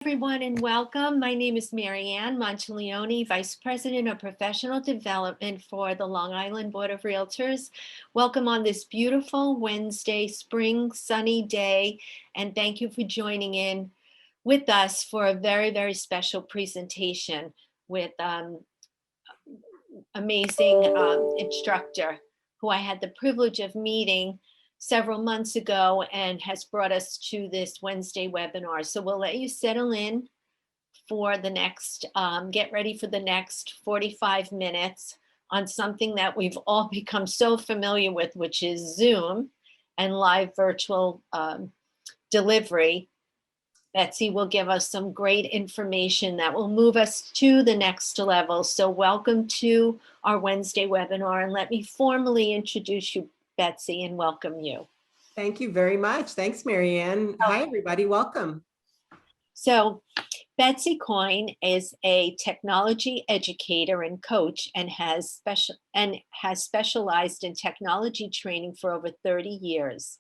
Everyone, and welcome. My name is Marianne Monteleone, Vice President of Professional Development for the Long Island Board of Realtors. Welcome on this beautiful Wednesday, spring, sunny day, and thank you for joining in with us for a very, very special presentation with amazing instructor who I had the privilege of meeting several months ago and has brought us to this Wednesday webinar. So we'll let you settle in for the next, get ready for the next 45 minutes on something that we've all become so familiar with, which is Zoom and live virtual delivery. Betsy will give us some great information that will move us to the next level. So welcome to our Wednesday webinar, and let me formally introduce you, Betsy, and welcome you. Thank you very much. Thanks, Marianne. Hi, everybody. Welcome. So Betsy Coyne is a technology educator and coach and has specialized in technology training for over 30 years.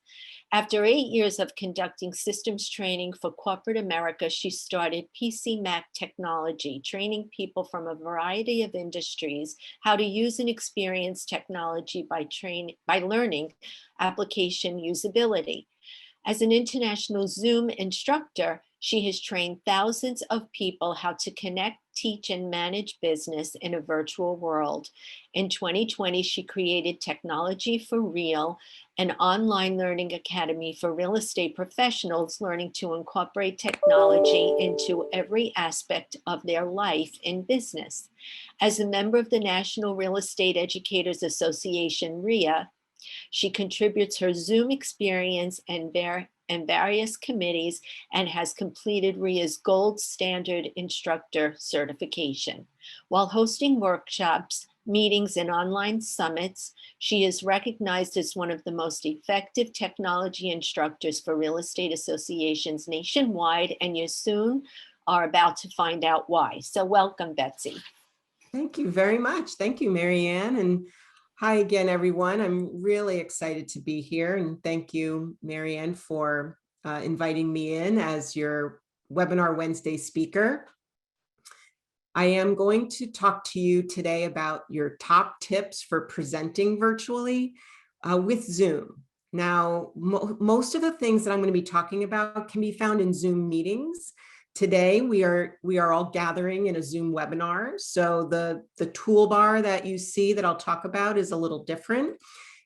After 8 years of conducting systems training for corporate America, she started PC Mac Technology, training people from a variety of industries how to use and experience technology by learning application usability. As an international Zoom instructor, she has trained thousands of people how to connect, teach, and manage business in a virtual world. In 2020, she created Technology for Real, an online learning academy for real estate professionals learning to incorporate technology into every aspect of their life in business. As a member of the National Real Estate Educators Association, REIA, she contributes her Zoom experience and various committees and has completed REIA's Gold Standard Instructor certification. While hosting workshops, meetings, and online summits, she is recognized as one of the most effective technology instructors for real estate associations nationwide, and you soon are about to find out why. So welcome, Betsy. Thank you very much. Thank you, Marianne. And hi again, everyone. I'm really excited to be here. And thank you, Marianne, for inviting me in as your Webinar Wednesday speaker. I am going to talk to you today about your top tips for presenting virtually with Zoom. Now, most of the things that I'm going to be talking about can be found in Zoom meetings. Today, we are all gathering in a Zoom webinar. So the toolbar that you see that I'll talk about is a little different.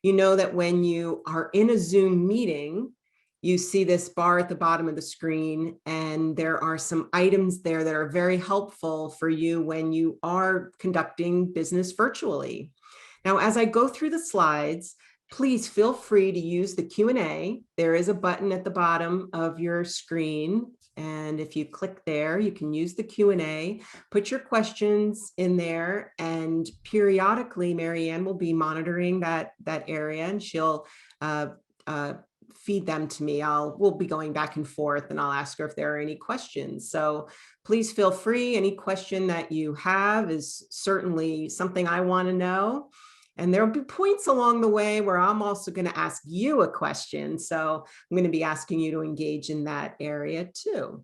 You know that when you are in a Zoom meeting, you see this bar at the bottom of the screen, and there are some items there that are very helpful for you when you are conducting business virtually. Now, as I go through the slides, please feel free to use the Q&A. There is a button at the bottom of your screen, and if you click there, you can use the Q&A, put your questions in there, and periodically, Marianne will be monitoring that area, and she'll feed them to me. We'll be going back and forth, and I'll ask her if there are any questions. So please feel free. Any question that you have is certainly something I want to know. And there'll be points along the way where I'm also going to ask you a question. So I'm going to be asking you to engage in that area too.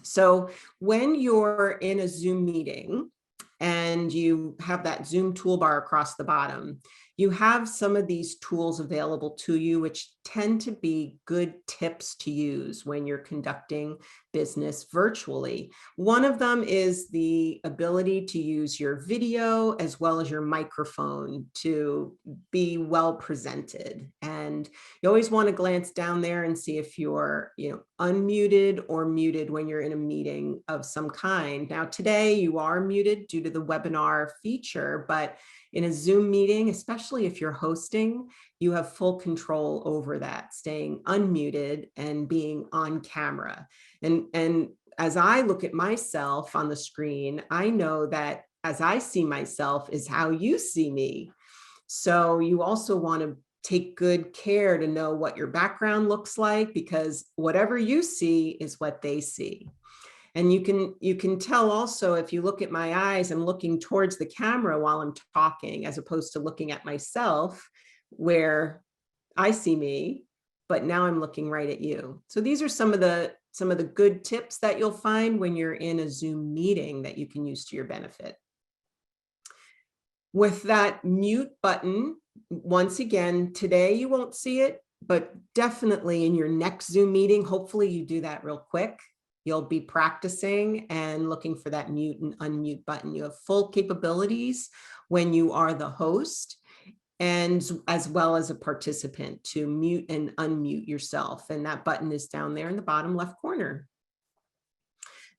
So when you're in a Zoom meeting and you have that Zoom toolbar across the bottom, you have some of these tools available to you, which tend to be good tips to use when you're conducting business virtually. One of them is the ability to use your video as well as your microphone to be well presented. And you always want to glance down there and see if you're, unmuted or muted when you're in a meeting of some kind. Now, today you are muted due to the webinar feature, but in a Zoom meeting, especially if you're hosting, you have full control over that, staying unmuted and being on camera. And as I look at myself on the screen, I know that as I see myself is how you see me. So you also want to take good care to know what your background looks like, because whatever you see is what they see. And you can tell also, if you look at my eyes, I'm looking towards the camera while I'm talking, as opposed to looking at myself where I see me, but now I'm looking right at you. So these are some of the some of the good tips that you'll find when you're in a Zoom meeting that you can use to your benefit. With that mute button, once again, today you won't see it, but definitely in your next Zoom meeting, hopefully you do that real quick. You'll be practicing and looking for that mute and unmute button. You have full capabilities when you are the host, and as well as a participant, to mute and unmute yourself. And that button is down there in the bottom left corner.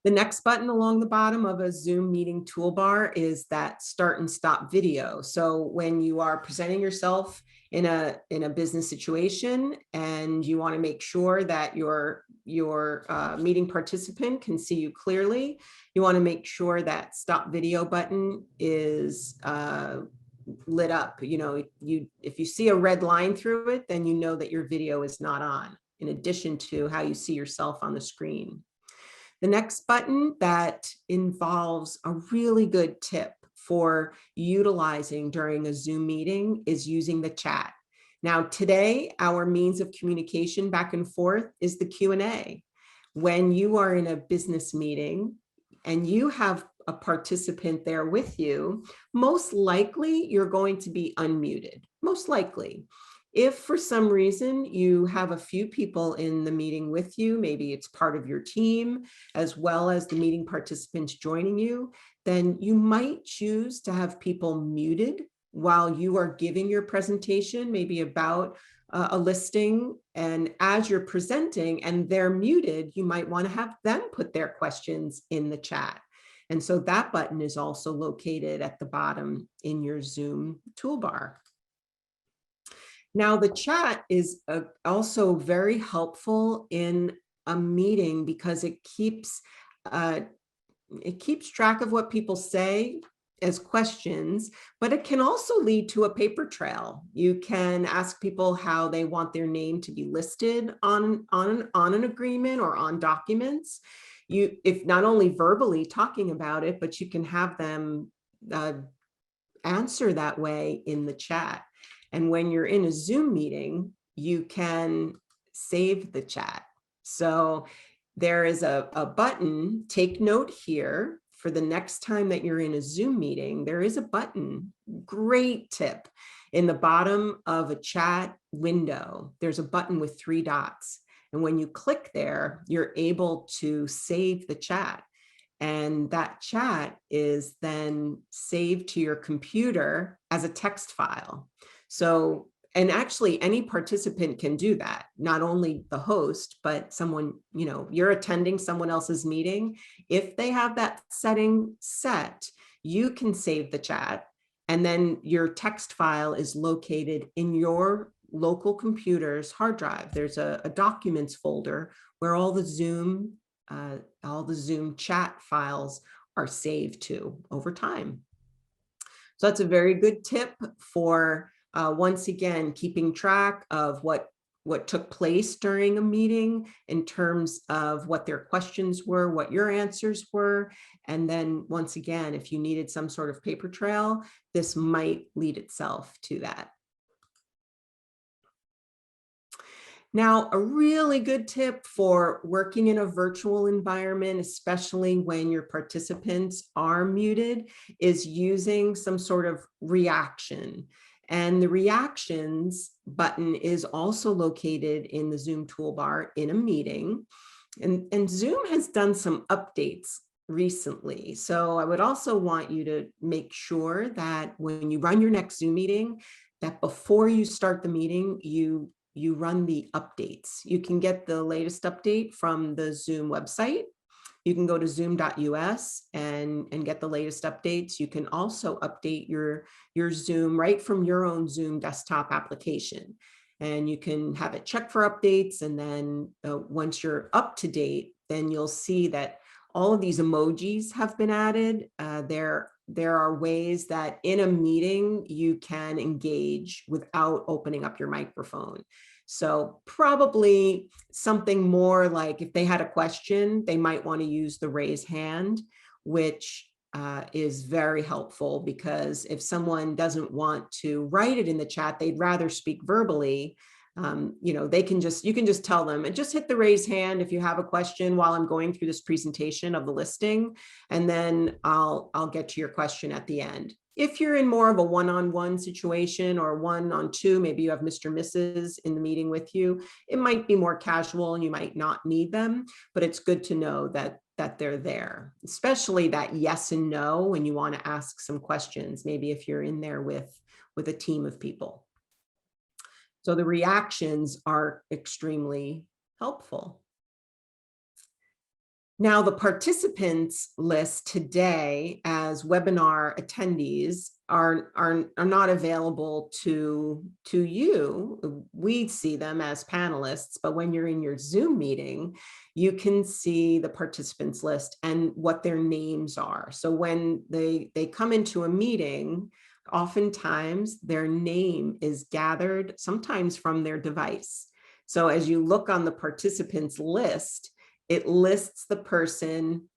The next button along the bottom of a Zoom meeting toolbar is that start and stop video. So when you are presenting yourself in a business situation and you want to make sure that your meeting participant can see you clearly, you want to make sure that stop video button is lit up. You know, if you see a red line through it, then you know that your video is not on, in addition to how you see yourself on the screen. The next button that involves a really good tip for utilizing during a Zoom meeting is using the chat. Now, today, our means of communication back and forth is the Q&A. When you are in a business meeting and you have a participant there with you, most likely you're going to be unmuted, most likely. If for some reason you have a few people in the meeting with you, maybe it's part of your team, as well as the meeting participants joining you, then you might choose to have people muted while you are giving your presentation, maybe about a listing. And as you're presenting and they're muted, you might want to have them put their questions in the chat. And so that button is also located at the bottom in your Zoom toolbar. Now, the chat is also very helpful in a meeting because it keeps track of what people say as questions, but it can also lead to a paper trail. You can ask people how they want their name to be listed on an agreement or on documents. If not only verbally talking about it, but you can have them answer that way in the chat. And when you're in a Zoom meeting, you can save the chat. So there is a button, take note here, for the next time that you're in a Zoom meeting, there is a button, great tip, in the bottom of a chat window. There's a button with 3 dots. And when you click there, you're able to save the chat. And that chat is then saved to your computer as a text file. So, and actually any participant can do that, not only the host, but someone, you know, you're attending someone else's meeting. If they have that setting set, you can save the chat, and then your text file is located in your local computer's hard drive. There's a documents folder where all the Zoom chat files are saved to over time. So that's a very good tip for once again, keeping track of what took place during a meeting in terms of what their questions were, what your answers were. And then once again, if you needed some sort of paper trail, this might lead itself to that. Now, a really good tip for working in a virtual environment, especially when your participants are muted, is using some sort of reaction. And the reactions button is also located in the Zoom toolbar in a meeting. And Zoom has done some updates recently. So I would also want you to make sure that when you run your next Zoom meeting, that before you start the meeting, you run the updates. You can get the latest update from the Zoom website. You can go to zoom.us and get the latest updates. You can also update your Zoom right from your own Zoom desktop application. And you can have it check for updates. And then once you're up to date, then you'll see that all of these emojis have been added. There are ways that in a meeting you can engage without opening up your microphone. So probably something more like if they had a question, they might want to use the raise hand, which is very helpful, because if someone doesn't want to write it in the chat, they'd rather speak verbally. They can you can just tell them and just hit the raise hand if you have a question while I'm going through this presentation of the listing, and then I'll get to your question at the end. If you're in more of a one-on-one situation or one-on-two, maybe you have Mr. and Mrs. in the meeting with you, it might be more casual and you might not need them, but it's good to know that they're there, especially that yes and no when you want to ask some questions, maybe if you're in there with a team of people. So the reactions are extremely helpful. Now, the participants list today as webinar attendees are not available to you. We see them as panelists, but when you're in your Zoom meeting, you can see the participants list and what their names are. So when they come into a meeting, oftentimes their name is gathered sometimes from their device. So as you look on the participants list, it lists the person,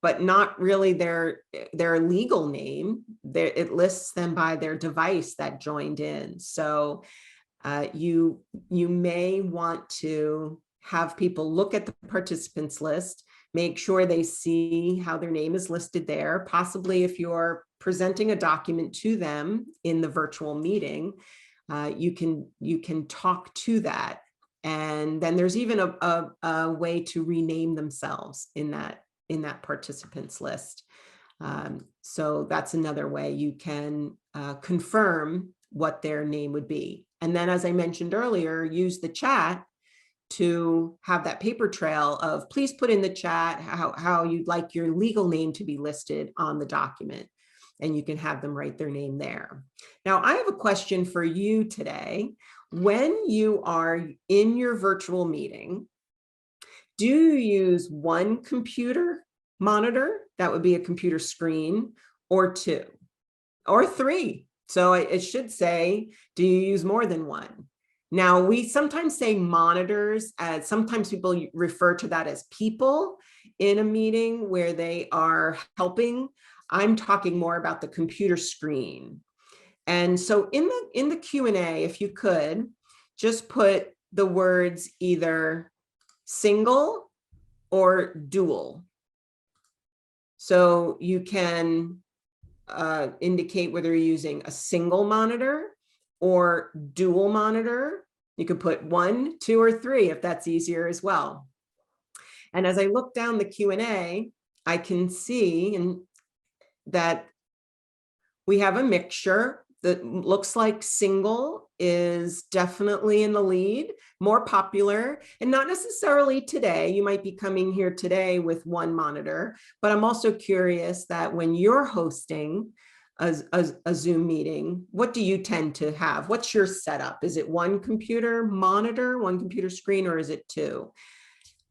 but not really their legal name. It lists them by their device that joined in. So you may want to have people look at the participants list, make sure they see how their name is listed there. Possibly if you're presenting a document to them in the virtual meeting, you can talk to that. And then there's even a way to rename themselves in that participants list. So that's another way you can confirm what their name would be. And then, as I mentioned earlier, use the chat to have that paper trail of please put in the chat how you'd like your legal name to be listed on the document. And you can have them write their name there. Now, I have a question for you today. When you are in your virtual meeting, do you use one computer monitor? That would be a computer screen, or two, or three. So it should say, do you use more than one? Now, we sometimes say monitors, as sometimes people refer to that as people in a meeting where they are helping. I'm talking more about the computer screen. And so in the Q&A, if you could, just put the words either single or dual. So you can indicate whether you're using a single monitor or dual monitor. You could put 1, 2, or 3 if that's easier as well. And as I look down the Q&A, I can see that we have a mixture that looks like single is definitely in the lead, more popular, and not necessarily today. You might be coming here today with one monitor, but I'm also curious that when you're hosting a Zoom meeting, what do you tend to have? What's your setup? Is it one computer monitor, one computer screen, or is it two?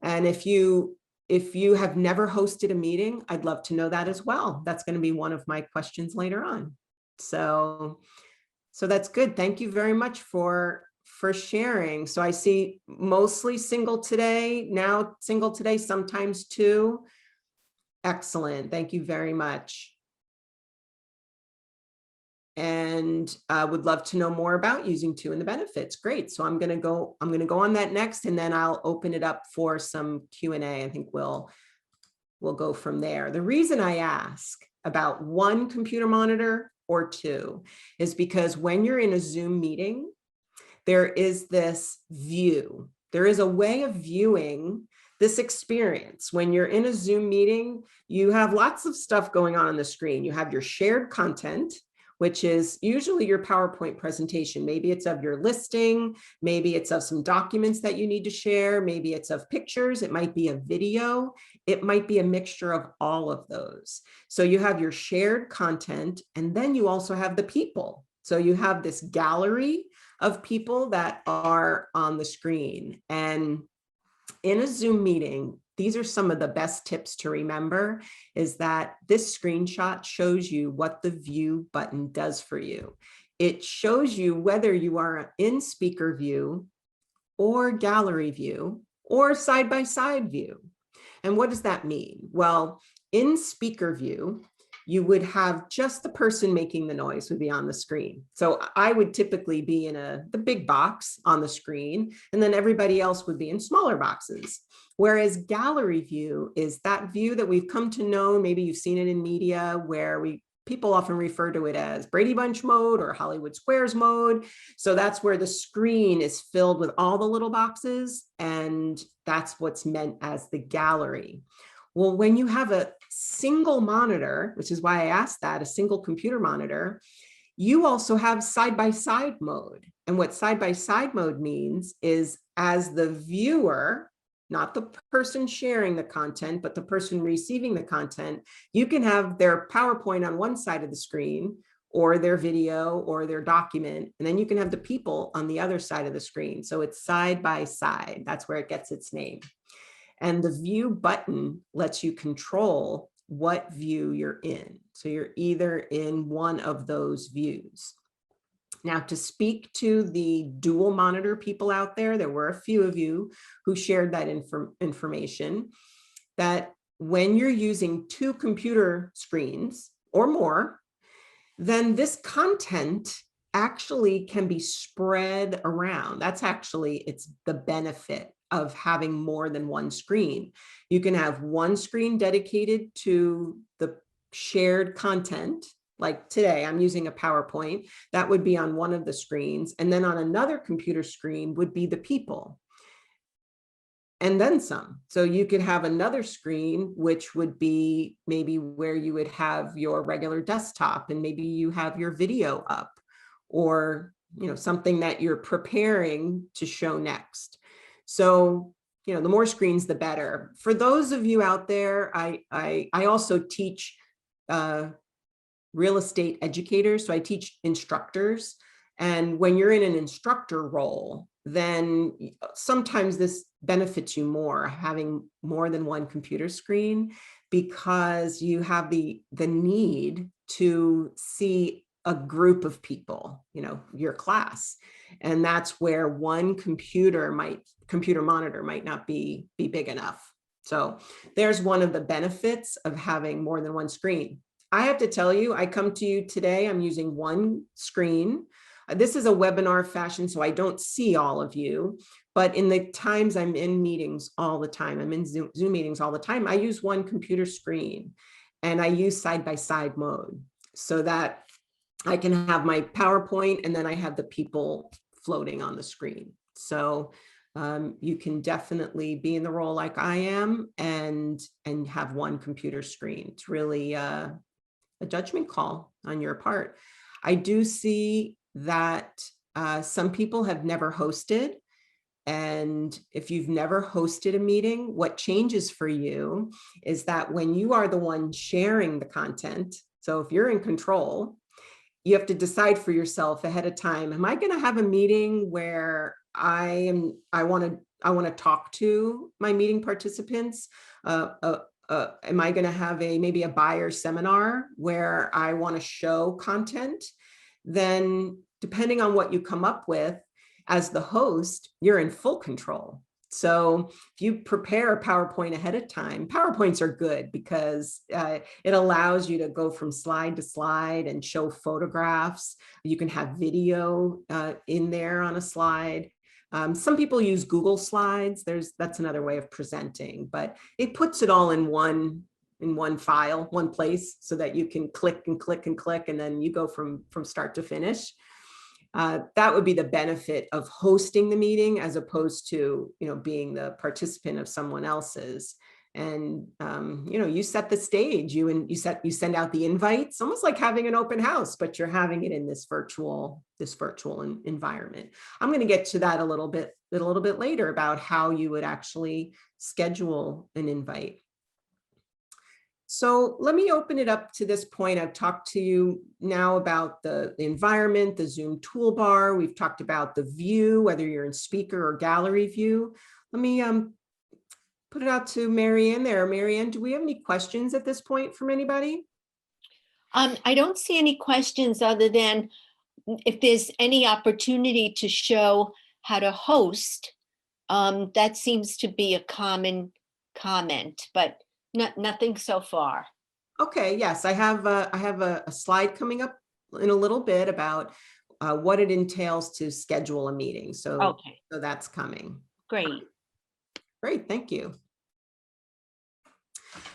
And if you have never hosted a meeting, I'd love to know that as well. That's going to be one of my questions later on. So that's good. Thank you very much for sharing. So I see mostly single today, now single today, sometimes two. Excellent. Thank you very much. And I would love to know more about using two and the benefits. Great. So I'm going to go on that next, and then I'll open it up for some Q&A. I think we'll go from there. The reason I ask about one computer monitor or two is because when you're in a Zoom meeting, there is this view. There is a way of viewing this experience. When you're in a Zoom meeting, you have lots of stuff going on the screen. You have your shared content, which is usually your PowerPoint presentation. Maybe it's of your listing, maybe it's of some documents that you need to share, maybe it's of pictures, it might be a video, it might be a mixture of all of those. So you have your shared content, and then you also have the people. So you have this gallery of people that are on the screen. And in a Zoom meeting, these are some of the best tips to remember, is that this screenshot shows you what the view button does for you. It shows you whether you are in speaker view or gallery view or side-by-side view. And what does that mean? Well, in speaker view, you would have just the person making the noise would be on the screen. So I would typically be in the big box on the screen, and then everybody else would be in smaller boxes. Whereas gallery view is that view that we've come to know, maybe you've seen it in media, where people often refer to it as Brady Bunch mode or Hollywood Squares mode. So that's where the screen is filled with all the little boxes, and that's what's meant as the gallery. Well, when you have a single monitor, which is why I asked that, a single computer monitor, you also have side-by-side mode. And what side-by-side mode means is, as the viewer, not the person sharing the content, but the person receiving the content, you can have their PowerPoint on one side of the screen, or their video or their document, and then you can have the people on the other side of the screen. So it's side by side. That's where it gets its name. And the view button lets you control what view you're in. So you're either in one of those views. Now, to speak to the dual monitor people out there, there were a few of you who shared that information, that when you're using two computer screens or more, then this content actually can be spread around. That's actually, it's the benefit of having more than one screen. You can have one screen dedicated to the shared content. Like today, I'm using a PowerPoint that would be on one of the screens, and then on another computer screen would be the people. And then some. So you could have another screen, which would be maybe where you would have your regular desktop, and maybe you have your video up, or something that you're preparing to show next. So the more screens, the better. For those of you out there, I also teach real estate educators. So I teach instructors. And when you're in an instructor role, then sometimes this benefits you more, having more than one computer screen, because you have the need to see a group of people, your class. And that's where one computer monitor might not be big enough. So there's one of the benefits of having more than one screen. I have to tell you, I come to you today, I'm using one screen. This is a webinar fashion, so I don't see all of you, but in the times I'm in meetings all the time, I'm in Zoom meetings all the time, I use one computer screen, and I use side-by-side mode so that I can have my PowerPoint and then I have the people floating on the screen. So you can definitely be in the role like I am and have one computer screen. It's really a judgment call on your part. I do see that some people have never hosted. And if you've never hosted a meeting, what changes for you is that when you are the one sharing the content, so if you're in control, you have to decide for yourself ahead of time, am I going to have a meeting where I want to talk to my meeting participants? Am I going to have maybe a buyer seminar where I want to show content? Then depending on what you come up with as the host, you're in full control. So if you prepare a PowerPoint ahead of time, PowerPoints are good because it allows you to go from slide to slide and show photographs. You can have video in there on a slide. Some people use Google Slides. That's another way of presenting, but it puts it all in one file, one place, so that you can click and click and click, and then you go from start to finish. That would be the benefit of hosting the meeting as opposed to being the participant of someone else's. And you set the stage, you send out the invites, almost like having an open house, but you're having it in this virtual environment. I'm going to get to that a little bit later about how you would actually schedule an invite. So let me open it up to this point. I've talked to you now about the environment, the Zoom toolbar. We've talked about the view, whether you're in speaker or gallery view. Let me put it out to Marianne there. Marianne, do we have any questions at this point from anybody? I don't see any questions other than if there's any opportunity to show how to host. That seems to be a common comment, but nothing so far. Okay, yes, I have a slide coming up in a little bit about what it entails to schedule a meeting. Okay, So that's coming. great. Great, thank you.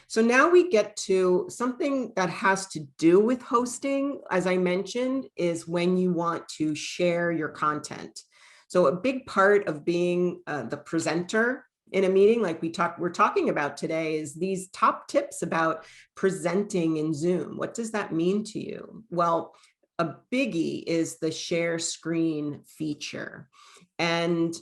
So now we get to something that has to do with hosting, as I mentioned, is when you want to share your content. So a big part of being the presenter in a meeting like we're talking about today is these top tips about presenting in Zoom. What does that mean to you? Well, a biggie is the share screen feature. And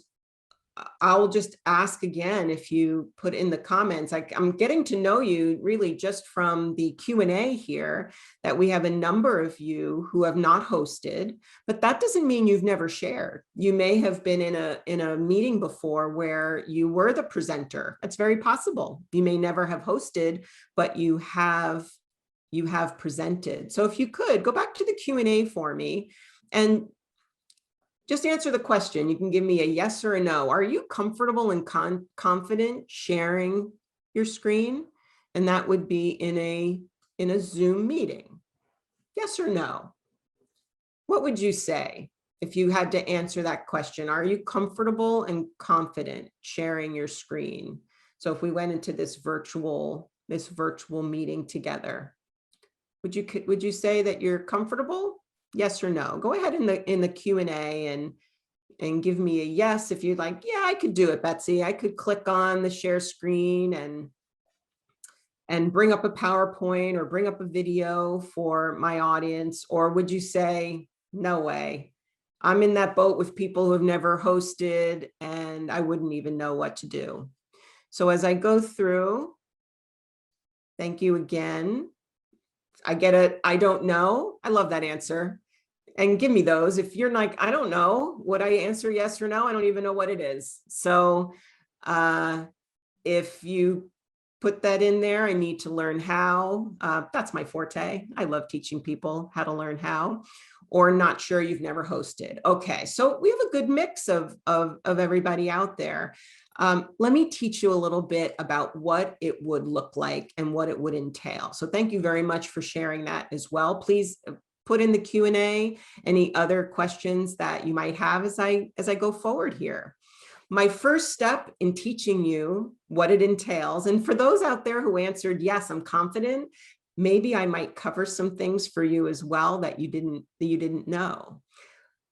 I'll just ask again, if you put in the comments, I'm getting to know you really just from the Q&A here, that we have a number of you who have not hosted, but that doesn't mean you've never shared. You may have been in a meeting before where you were the presenter. That's very possible. You may never have hosted, but you have presented. So if you could go back to the Q&A for me and just answer the question. You can give me a yes or a no. Are you comfortable and confident sharing your screen? And that would be in a Zoom meeting. Yes or no? What would you say if you had to answer that question? Are you comfortable and confident sharing your screen? So if we went into this virtual meeting together, would you say that you're comfortable? Yes or no? Go ahead in the Q&A and give me a yes if you'd like. Yeah, I could do it, Betsy. I could click on the share screen and bring up a PowerPoint or bring up a video for my audience. Or would you say, no way, I'm in that boat with people who have never hosted and I wouldn't even know what to do. So as I go through, thank you again. I get it. I don't know. I love that answer. And give me those. If you're like, I don't know, would I answer yes or no? I don't even know what it is. So if you put that in there, I need to learn how. That's my forte. I love teaching people how to learn how. Or not sure, you've never hosted. Okay, so we have a good mix of everybody out there. Let me teach you a little bit about what it would look like and what it would entail. So thank you very much for sharing that as well. Please put in the Q&A any other questions that you might have as I go forward here. My first step in teaching you what it entails, and for those out there who answered, yes, I'm confident, maybe I might cover some things for you as well that you didn't know.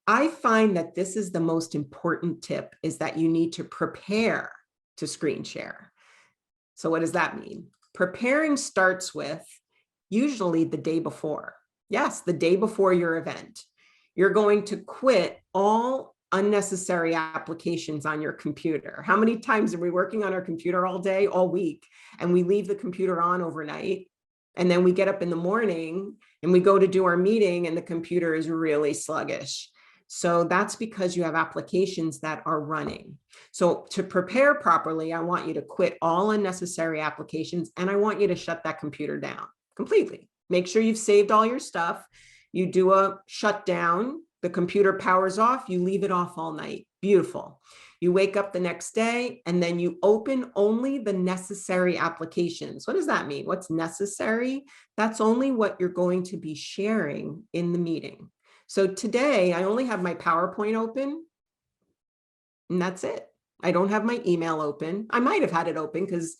I find that this is the most important tip, is that you need to prepare to screen share. So what does that mean? Preparing starts with usually the day before. Yes, the day before your event. You're going to quit all unnecessary applications on your computer. How many times are we working on our computer all day, all week, and we leave the computer on overnight? And then we get up in the morning and we go to do our meeting and the computer is really sluggish. So that's because you have applications that are running. So to prepare properly, I want you to quit all unnecessary applications and I want you to shut that computer down completely. Make sure you've saved all your stuff. You do a shutdown, the computer powers off, you leave it off all night. Beautiful. You wake up the next day and then you open only the necessary applications. What does that mean? What's necessary? That's only what you're going to be sharing in the meeting. So today I only have my PowerPoint open and that's it. I don't have my email open. I might have had it open because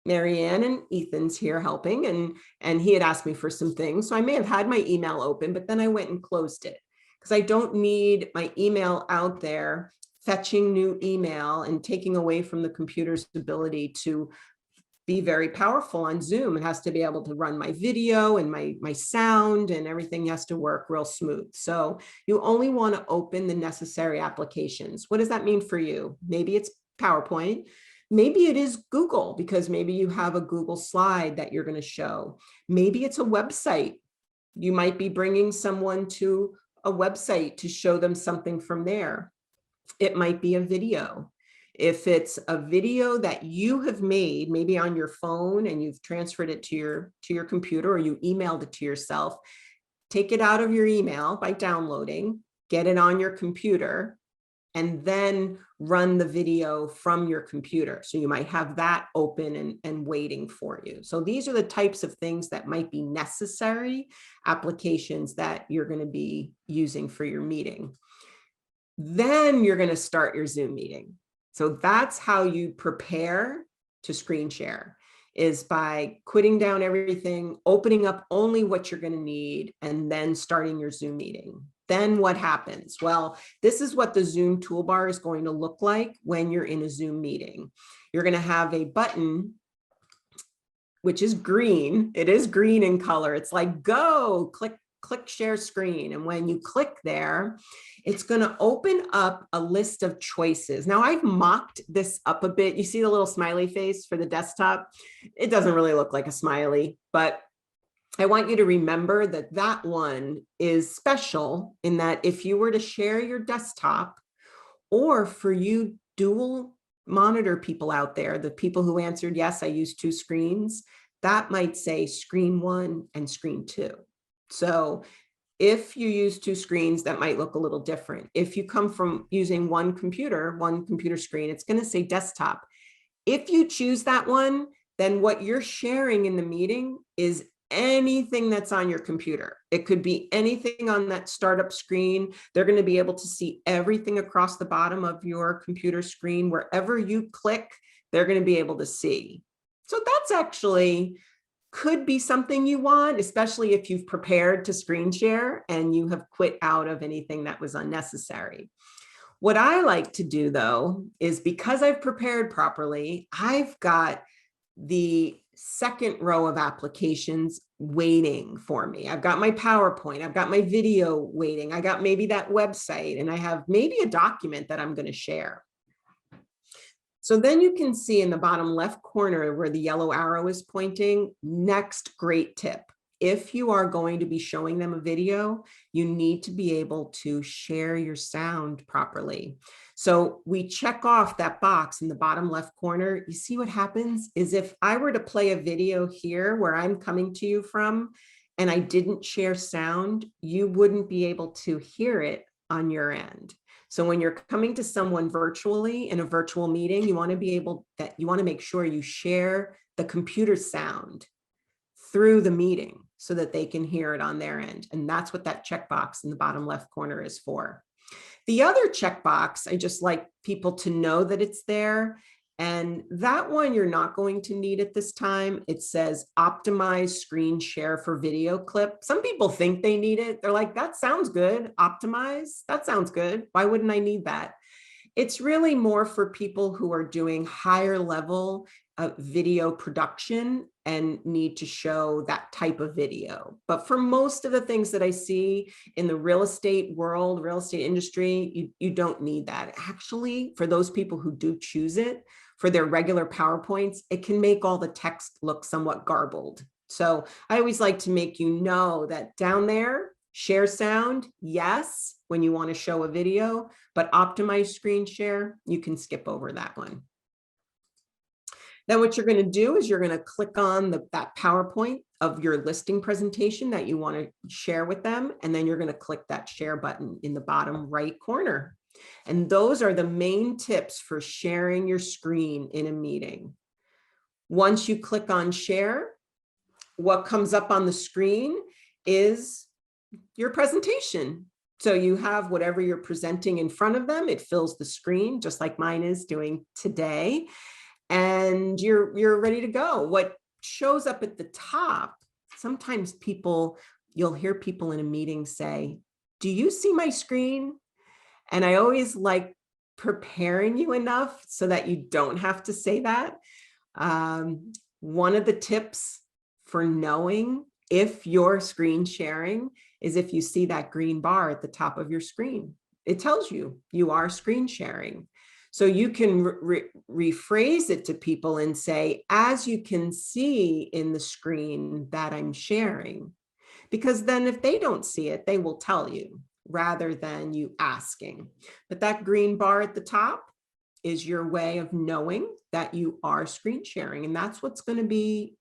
Marianne and Ethan's here helping and he had asked me for some things. So I may have had my email open, but then I went and closed it because I don't need my email out there fetching new email and taking away from the computer's ability to be very powerful on Zoom. It has to be able to run my video and my sound and everything has to work real smooth. So you only want to open the necessary applications. What does that mean for you? Maybe it's PowerPoint. Maybe it is Google, because maybe you have a Google slide that you're going to show. Maybe it's a website. You might be bringing someone to a website to show them something from there. It might be a video. If it's a video that you have made, maybe on your phone and you've transferred it to your computer or you emailed it to yourself, take it out of your email by downloading, get it on your computer, and then run the video from your computer. So you might have that open and waiting for you. So these are the types of things that might be necessary applications that you're going to be using for your meeting. Then you're going to start your Zoom meeting. So that's how you prepare to screen share, is by quitting down everything, opening up only what you're going to need, and then starting your Zoom meeting. Then what happens? Well, this is what the Zoom toolbar is going to look like when you're in a Zoom meeting. You're going to have a button, which is green. It is green in color. It's like, go, click share screen. And when you click there, it's going to open up a list of choices. Now I've mocked this up a bit. You see the little smiley face for the desktop. It doesn't really look like a smiley, but I want you to remember that that one is special in that if you were to share your desktop, or for you dual monitor people out there, the people who answered, yes, I use 2 screens, that might say screen 1 and screen 2. So if you use 2 screens, that might look a little different. If you come from using one computer screen, it's going to say desktop. If you choose that one, then what you're sharing in the meeting is anything that's on your computer. It could be anything on that startup screen. They're going to be able to see everything across the bottom of your computer screen. Wherever you click, they're going to be able to see. So that's actually could be something you want, especially if you've prepared to screen share and you have quit out of anything that was unnecessary. What I like to do though, is because I've prepared properly, I've got the second row of applications waiting for me. I've got my PowerPoint, I've got my video waiting, I got maybe that website, and I have maybe a document that I'm going to share. So then you can see in the bottom left corner where the yellow arrow is pointing, next great tip. If you are going to be showing them a video, you need to be able to share your sound properly. So we check off that box in the bottom left corner. You see what happens is if I were to play a video here where I'm coming to you from, and I didn't share sound, you wouldn't be able to hear it on your end. So when you're coming to someone virtually in a virtual meeting, you want to be able that you want to make sure you share the computer sound through the meeting so that they can hear it on their end. And that's what that checkbox in the bottom left corner is for. The other checkbox, I just like people to know that it's there. And that one you're not going to need at this time. It says optimize screen share for video clip. Some people think they need it. They're like, that sounds good. Optimize, that sounds good. Why wouldn't I need that? It's really more for people who are doing higher level video production and need to show that type of video. But for most of the things that I see in the real estate world, real estate industry, you don't need that. Actually, for those people who do choose it for their regular PowerPoints, it can make all the text look somewhat garbled. So I always like to make you know that down there, share sound, yes, when you want to show a video, but optimize screen share, you can skip over that one. Then what you're going to do is you're going to click on that PowerPoint of your listing presentation that you want to share with them. And then you're going to click that share button in the bottom right corner. And those are the main tips for sharing your screen in a meeting. Once you click on share, what comes up on the screen is your presentation. So you have whatever you're presenting in front of them. It fills the screen just like mine is doing today. And you're ready to go. What shows up at the top, sometimes you'll hear people in a meeting say, do you see my screen? And I always like preparing you enough so that you don't have to say that. One of the tips for knowing if you're screen sharing is if you see that green bar at the top of your screen. It tells you you are screen sharing. So you can rephrase it to people and say, as you can see in the screen that I'm sharing, because then if they don't see it, they will tell you rather than you asking. But that green bar at the top is your way of knowing that you are screen sharing. And that's what's going to be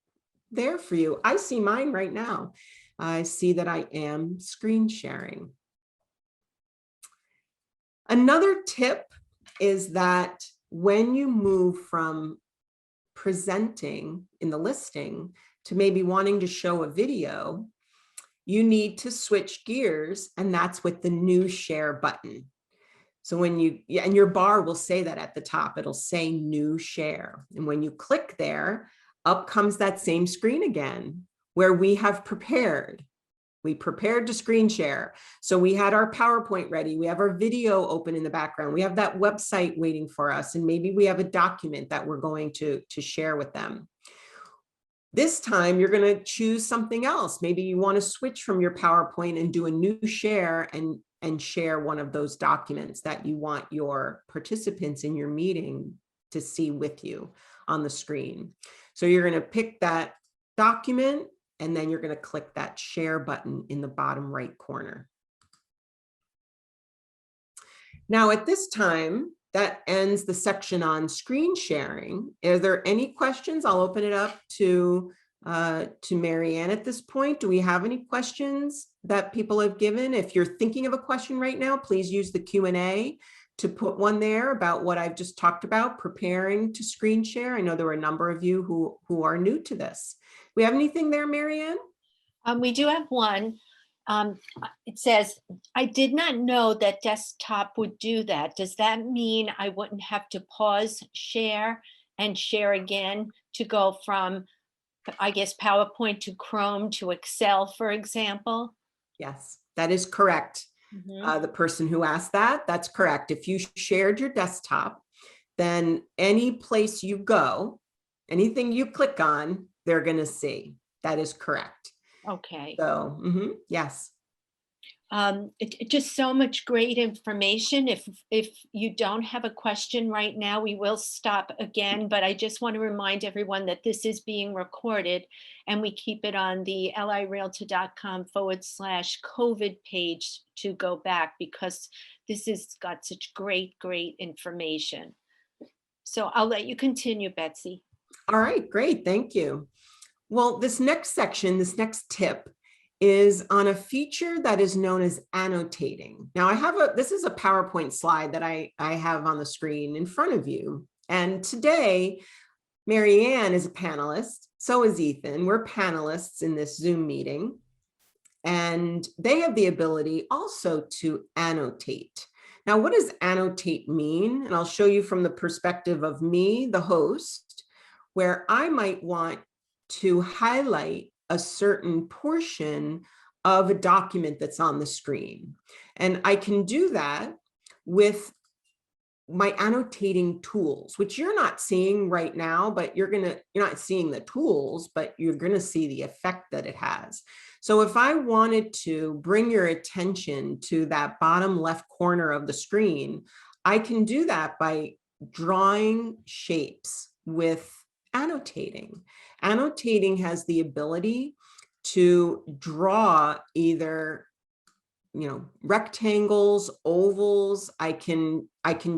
there for you. I see mine right now. I see that I am screen sharing. Another tip is that when you move from presenting in the listing to maybe wanting to show a video, you need to switch gears, and that's with the new share button. So when you, and your bar will say that at the top, it'll say new share. And when you click there, up comes that same screen again, where we have prepared. We prepared to screen share. So we had our PowerPoint ready. We have our video open in the background. We have that website waiting for us. And maybe we have a document that we're going to share with them. This time you're going to choose something else. Maybe you want to switch from your PowerPoint and do a new share and share one of those documents that you want your participants in your meeting to see with you on the screen. So you're going to pick that document, and then you're going to click that share button in the bottom right corner. Now at this time, that ends the section on screen sharing. Are there any questions? I'll open it up to Marianne at this point. Do we have any questions that people have given? If you're thinking of a question right now, please use the Q&A to put one there about what I've just talked about, preparing to screen share. I know there were a number of you who are new to this. We have anything there, Marianne? We do have one. It says, I did not know that desktop would do that. Does that mean I wouldn't have to pause share and share again to go from, I guess, PowerPoint to Chrome to Excel, for example? Yes, that is correct. The person who asked that, that's correct. If you shared your desktop, then any place you go, anything you click on, they're going to see. That is correct. Okay. So, yes. Just so much great information. If you don't have a question right now, we will stop again, but I just want to remind everyone that this is being recorded and we keep it on the lirealtor.com/COVID page to go back, because this has got such great information. So I'll let you continue, Betsy. All right, great. Thank you. Well, this next section, this next tip is on a feature that is known as annotating. Now this is a PowerPoint slide that I have on the screen in front of you. And today, Marianne is a panelist. So is Ethan. We're panelists in this Zoom meeting. And they have the ability also to annotate. Now, what does annotate mean? And I'll show you from the perspective of me, the host, where I might want to highlight a certain portion of a document that's on the screen. And I can do that with my annotating tools, which you're not seeing right now, but you're not seeing the tools, but you're going to see the effect that it has. So if I wanted to bring your attention to that bottom left corner of the screen, I can do that by drawing shapes with annotating. Annotating has the ability to draw either, rectangles, ovals. I can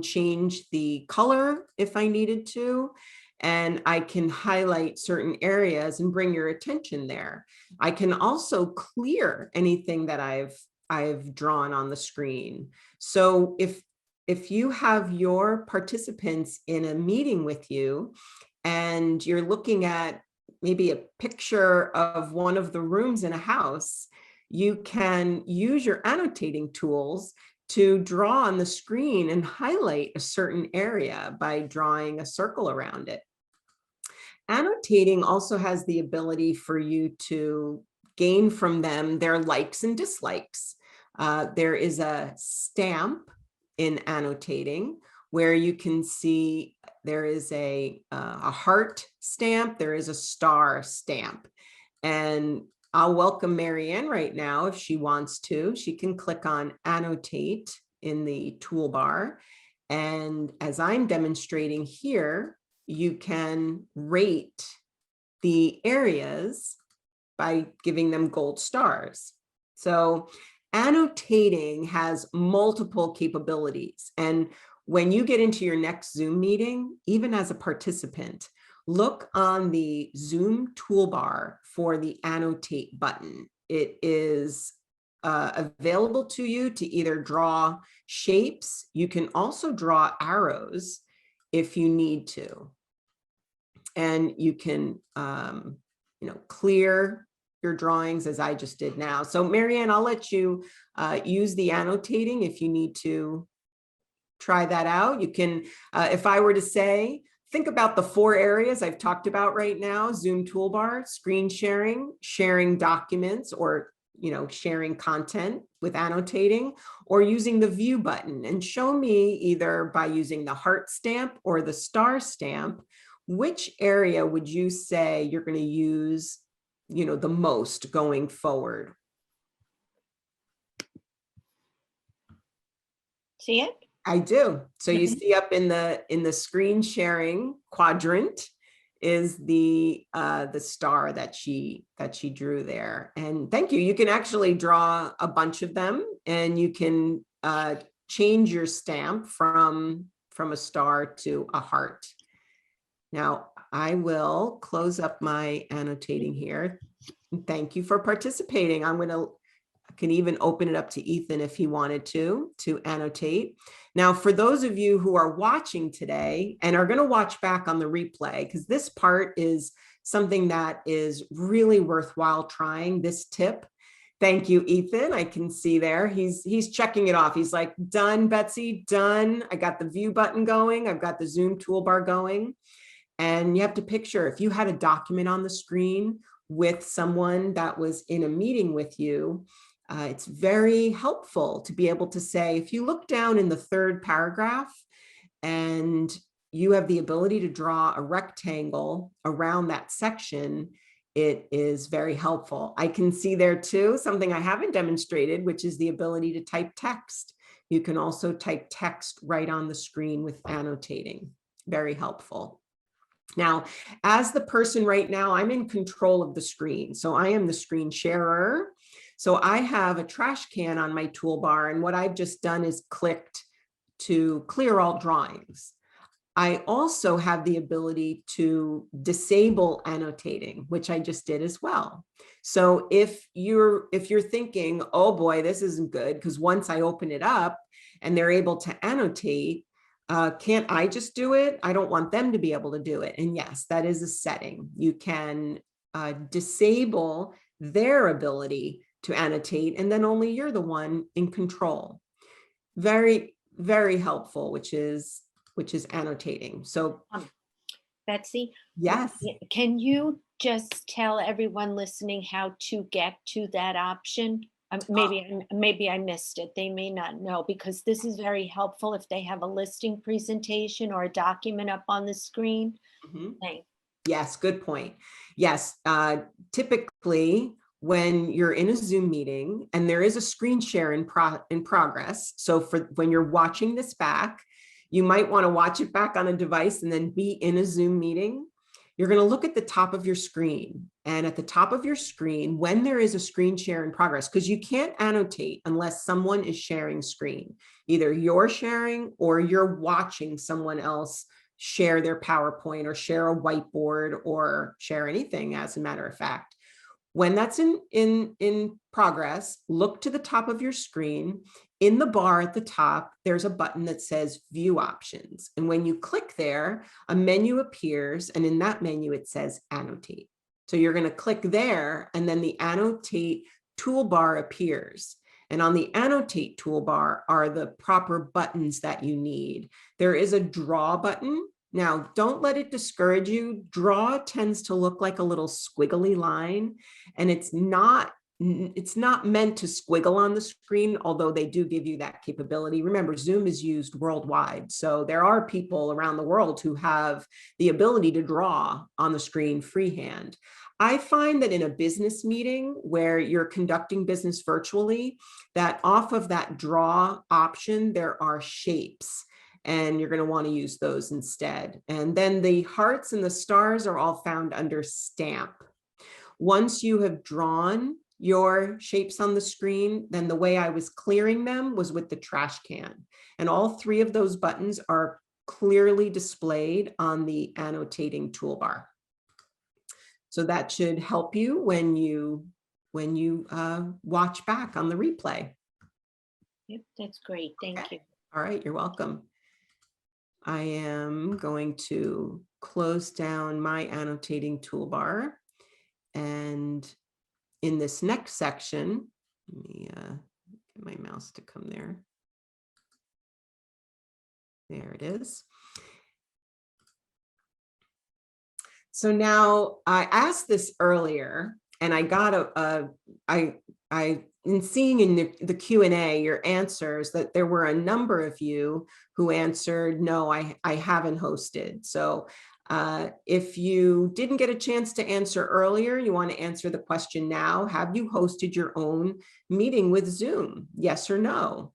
change the color if I needed to, and I can highlight certain areas and bring your attention there. I can also clear anything that I've drawn on the screen. So if you have your participants in a meeting with you and you're looking at maybe a picture of one of the rooms in a house, you can use your annotating tools to draw on the screen and highlight a certain area by drawing a circle around it. Annotating also has the ability for you to gain from them their likes and dislikes. There is a stamp in annotating where you can see there is a heart stamp, there is a star stamp. And I'll welcome Marianne right now if she wants to. She can click on annotate in the toolbar. And as I'm demonstrating here, you can rate the areas by giving them gold stars. So annotating has multiple capabilities. And when you get into your next Zoom meeting, even as a participant, look on the Zoom toolbar for the annotate button. It is available to you to either draw shapes. You can also draw arrows if you need to. And you can, clear your drawings as I just did now. So Marianne, I'll let you use the annotating if you need to try that out. You can, if I were to say, think about the 4 areas I've talked about right now: Zoom toolbar, screen sharing, sharing documents, or sharing content with annotating, or using the view button, and show me either by using the heart stamp or the star stamp, which area would you say you're going to use, the most going forward? See it? I do. So you see up in the screen sharing quadrant is the star that she drew there. And thank you. You can actually draw a bunch of them, and you can change your stamp from a star to a heart. Now I will close up my annotating here. Thank you for participating. I can even open it up to Ethan if he wanted to annotate. Now, for those of you who are watching today and are going to watch back on the replay, because this part is something that is really worthwhile trying, this tip. Thank you, Ethan. I can see there. He's checking it off. He's like, done, Betsy, done. I got the view button going. I've got the Zoom toolbar going. And you have to picture, if you had a document on the screen with someone that was in a meeting with you, it's very helpful to be able to say, if you look down in the 3rd paragraph and you have the ability to draw a rectangle around that section, it is very helpful. I can see there too, something I haven't demonstrated, which is the ability to type text. You can also type text right on the screen with annotating. Very helpful. Now, as the person right now, I'm in control of the screen. So I am the screen sharer. So I have a trash can on my toolbar, and what I've just done is clicked to clear all drawings. I also have the ability to disable annotating, which I just did as well. So if you're thinking, oh boy, this isn't good, because once I open it up and they're able to annotate, can't I just do it? I don't want them to be able to do it. And yes, that is a setting. You can disable their ability to annotate, and then only you're the one in control. Very, very helpful, which is annotating. So Betsy, yes, can you just tell everyone listening how to get to that option? Maybe I missed it. They may not know, because this is very helpful if they have a listing presentation or a document up on the screen. Thanks. Yes, good point. Yes, typically when you're in a Zoom meeting and there is a screen share in progress. So for when you're watching this back, you might want to watch it back on a device and then be in a Zoom meeting. You're going to look at the top of your screen, and at the top of your screen, when there is a screen share in progress, because you can't annotate unless someone is sharing screen, either you're sharing or you're watching someone else share their PowerPoint or share a whiteboard or share anything, as a matter of fact. When that's in progress, look to the top of your screen. In the bar at the top, there's a button that says View Options. And when you click there, a menu appears, and in that menu, it says Annotate. So you're going to click there, and then the Annotate toolbar appears. And on the Annotate toolbar are the proper buttons that you need. There is a Draw button. Now, don't let it discourage you. Draw tends to look like a little squiggly line, and it's not meant to squiggle on the screen, although they do give you that capability. Remember, Zoom is used worldwide. So there are people around the world who have the ability to draw on the screen freehand. I find that in a business meeting where you're conducting business virtually, that off of that draw option, there are shapes, and you're going to want to use those instead. And then the hearts and the stars are all found under stamp. Once you have drawn your shapes on the screen, then the way I was clearing them was with the trash can. And all 3 of those buttons are clearly displayed on the annotating toolbar. So that should help you when you when you watch back on the replay. Yep, that's great. Thank you. All right, you're welcome. I am going to close down my annotating toolbar. And in this next section, let me get my mouse to come there. There it is. So now I asked this earlier, and I got in seeing in the Q&A your answers that there were a number of you who answered, no, I haven't hosted. So if you didn't get a chance to answer earlier, you want to answer the question now. Have you hosted your own meeting with Zoom? Yes or no?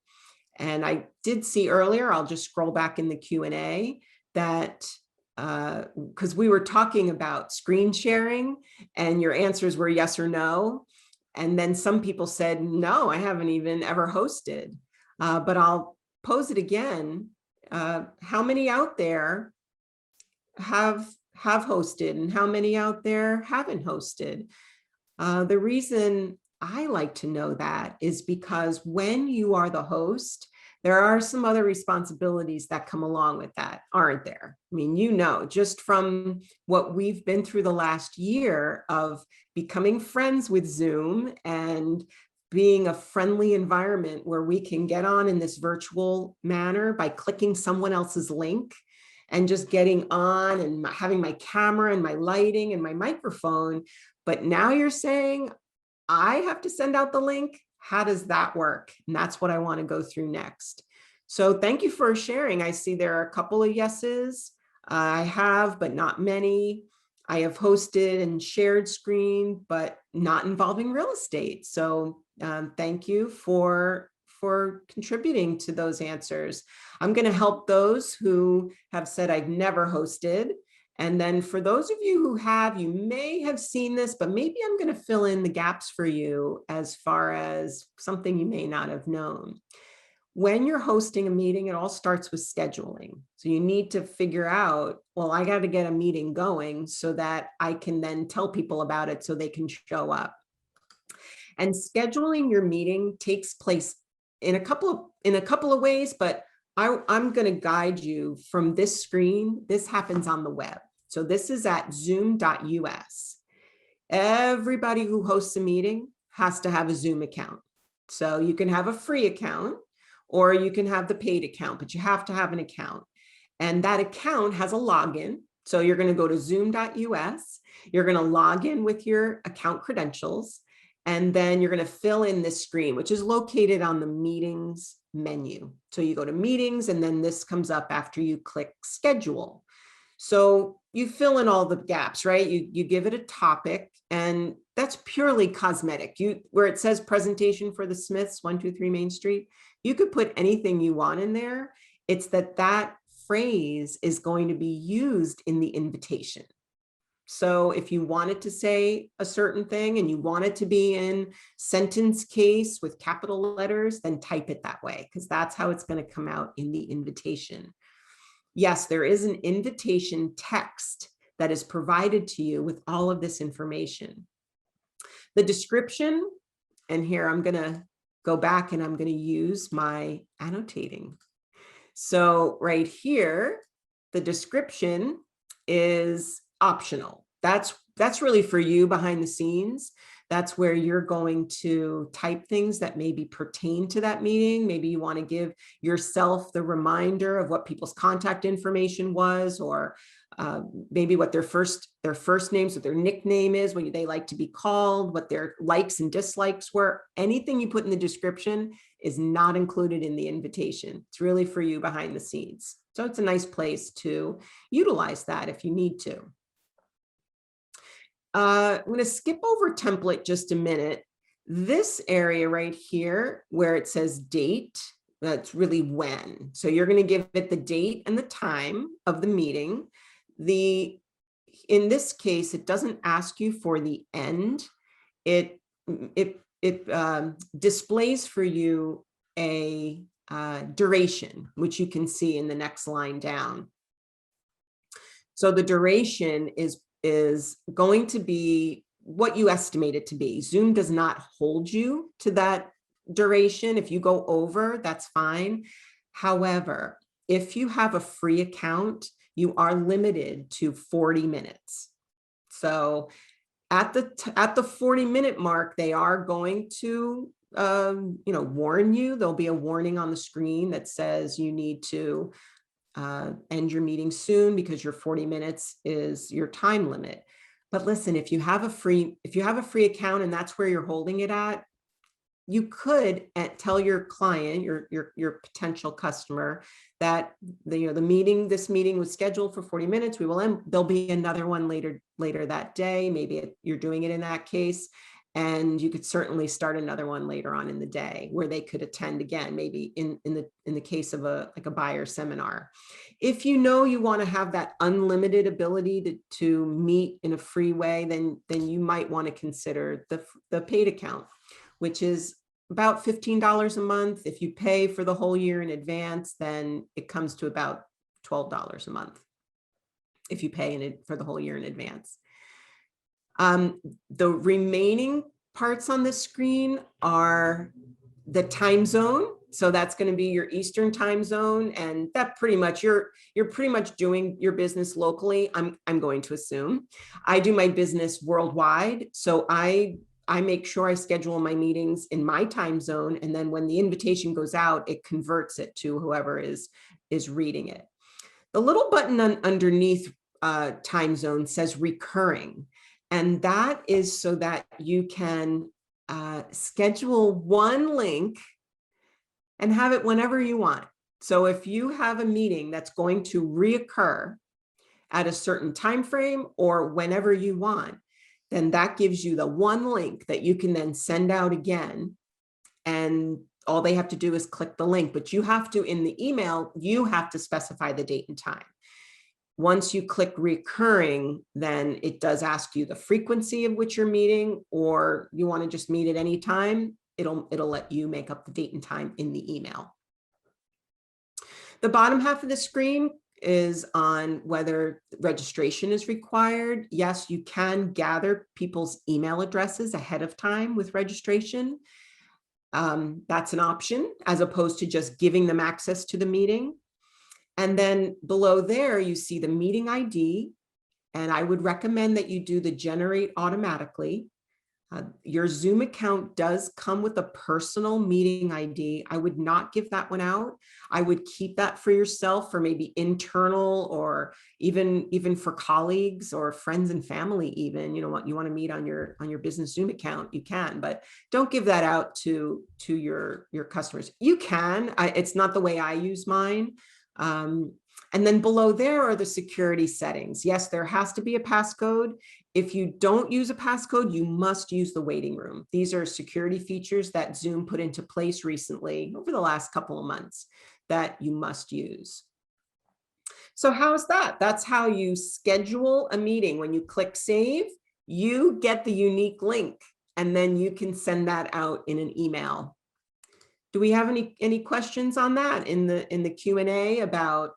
And I did see earlier, I'll just scroll back in the Q&A, that because we were talking about screen sharing and your answers were yes or no. And then some people said, no, I haven't even ever hosted. But I'll pose it again. How many out there have hosted, and how many out there haven't hosted? The reason I like to know that is because when you are the host, there are some other responsibilities that come along with that, aren't there? I mean, you know, just from what we've been through the last year of becoming friends with Zoom and being a friendly environment where we can get on in this virtual manner by clicking someone else's link and just getting on and having my camera and my lighting and my microphone. But now you're saying I have to send out the link. How does that work? And that's what I want to go through next. So thank you for sharing. I see there are a couple of yeses. I have, but not many. I have hosted and shared screen, but not involving real estate. So thank you for contributing to those answers. I'm going to help those who have said I've never hosted. And then for those of you who have, you may have seen this, but maybe I'm going to fill in the gaps for you as far as something you may not have known. When you're hosting a meeting, it all starts with scheduling. So you need to figure out, well, I got to get a meeting going so that I can then tell people about it so they can show up. And scheduling your meeting takes place in a couple of ways, but I'm going to guide you from this screen. This happens on the web. So this is at zoom.us. Everybody who hosts a meeting has to have a Zoom account. So you can have a free account or you can have the paid account, but you have to have an account. And that account has a login. So you're going to go to zoom.us. You're going to log in with your account credentials. And then you're going to fill in this screen, which is located on the meetings menu. So you go to meetings, and then this comes up after you click schedule. So you fill in all the gaps, right? You give it a topic, and that's purely cosmetic. Where it says presentation for the Smiths, 123 Main Street, you could put anything you want in there. It's that phrase is going to be used in the invitation. So if you wanted to say a certain thing and you want it to be in sentence case with capital letters, then type it that way, because that's how it's going to come out in the invitation. Yes, there is an invitation text that is provided to you with all of this information. The description, and here I'm going to go back and I'm going to use my annotating. So right here, the description is optional. That's really for you behind the scenes. That's where you're going to type things that maybe pertain to that meeting. Maybe you want to give yourself the reminder of what people's contact information was, or maybe what their first names, what their nickname is, what they like to be called, what their likes and dislikes were. Anything you put in the description is not included in the invitation. It's really for you behind the scenes. So it's a nice place to utilize that if you need to. I'm going to skip over template just a minute. This area right here where it says date, that's really when. So you're going to give it the date and the time of the meeting. In this case, it doesn't ask you for the end. It displays for you a duration, which you can see in the next line down. So the duration is going to be what you estimate it to be. Zoom does not hold you to that duration. If you go over, that's fine. However, if you have a free account, you are limited to 40 minutes. So at the 40-minute mark, they are going to warn you. There'll be a warning on the screen that says you need to end your meeting soon because your 40 minutes is your time limit. But listen, if you have a free account and that's where you're holding it at, you could tell your client, your potential customer, that this meeting was scheduled for 40 minutes. We will end. There'll be another one later that day. Maybe you're doing it in that case, and you could certainly start another one later on in the day where they could attend again. Maybe in the case of a buyer seminar. If you want to have that unlimited ability to meet in a free way, then you might want to consider the paid account, which is about $15 a month. If you pay for the whole year in advance, then it comes to about $12 a month if you pay for the whole year in advance. The remaining parts on the screen are the time zone. So that's going to be your Eastern time zone, and that pretty much you're pretty much doing your business locally. I'm going to assume. I do my business worldwide, so I make sure I schedule my meetings in my time zone, and then when the invitation goes out, it converts it to whoever is reading it. The little button underneath time zone says recurring, and that is so that you can schedule one link and have it whenever you want. So if you have a meeting that's going to reoccur at a certain time frame or whenever you want, then that gives you the one link that you can then send out again. And all they have to do is click the link, but you have to, in the email, you have to specify the date and time. Once you click recurring, then it does ask you the frequency of which you're meeting, or you want to just meet at any time. It'll let you make up the date and time in the email. The bottom half of the screen is on whether registration is required. Yes, you can gather people's email addresses ahead of time with registration. That's an option as opposed to just giving them access to the meeting. And then below there, you see the meeting ID. And I would recommend that you do the generate automatically. Your Zoom account does come with a personal meeting ID. I would not give that one out. I would keep that for yourself, for maybe internal, or even for colleagues or friends and family. Even, what you want to meet on your business Zoom account, you can, but don't give that out to your customers. You can. It's not the way I use mine. And then below there are the security settings. Yes, there has to be a passcode. If you don't use a passcode, you must use the waiting room. These are security features that Zoom put into place recently over the last couple of months that you must use. So how's that? That's how you schedule a meeting. When you click save, you get the unique link, and then you can send that out in an email. Do we have any questions on that in the Q&A about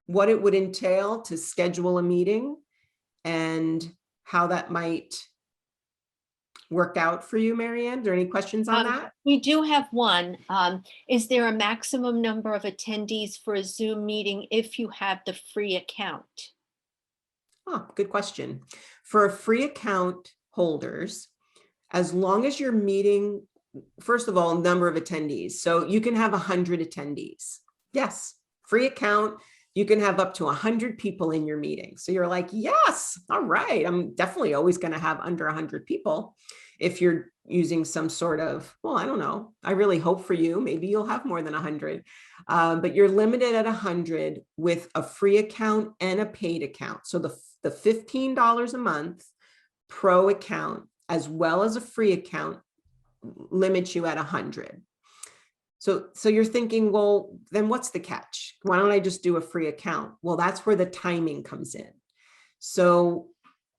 what it would entail to schedule a meeting and how that might work out for you, Marianne? Are there any questions on that? We do have one. Is there a maximum number of attendees for a Zoom meeting if you have the free account? Oh, good question. For free account holders, as long as you're meeting, first of all, number of attendees. So you can have 100 attendees. Yes, free account. You can have up to 100 people in your meeting. So you're like, yes, all right. I'm definitely always going to have under 100 people. If you're using some sort of, well, I don't know. I really hope for you. Maybe you'll have more than 100, but you're limited at 100 with a free account and a paid account. So the $15 a month pro account, as well as a free account, limits you at 100. So you're thinking, well, then what's the catch? Why don't I just do a free account? Well, that's where the timing comes in. So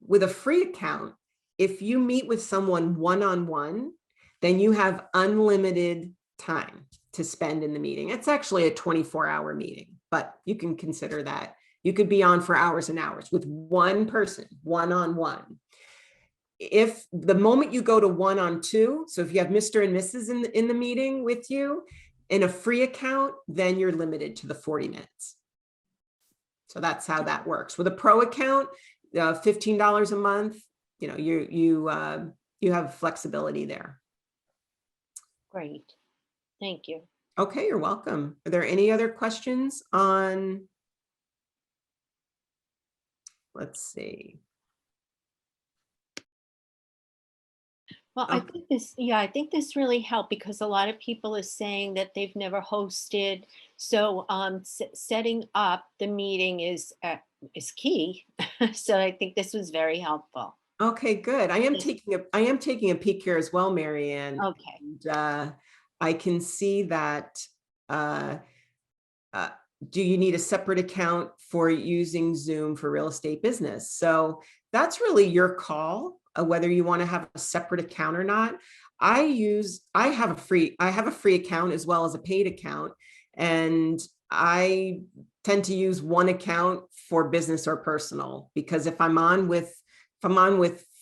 with a free account, if you meet with someone one-on-one, then you have unlimited time to spend in the meeting. It's actually a 24-hour meeting, but you can consider that. You could be on for hours and hours with one person, one-on-one. if the moment you go to 1-on-2, so if you have Mr. and Mrs. in the meeting with you in a free account, then you're limited to the 40 minutes. So that's how that works. With a pro account, $15 a month, you know, you have flexibility there. Great. Thank you. Okay, you're welcome. Are there any other questions on, let's see. Well, I think this, yeah, I think this really helped because a lot of people are saying that they've never hosted. So setting up the meeting is key. So I think this was very helpful. Okay, good. I am taking a peek here as well, Marianne. Okay. And, I can see that. Do you need a separate account for using Zoom for real estate business? So that's really your call, whether you want to have a separate account or not. I have a free account as well as a paid account. And I tend to use one account for business or personal, because if I'm on with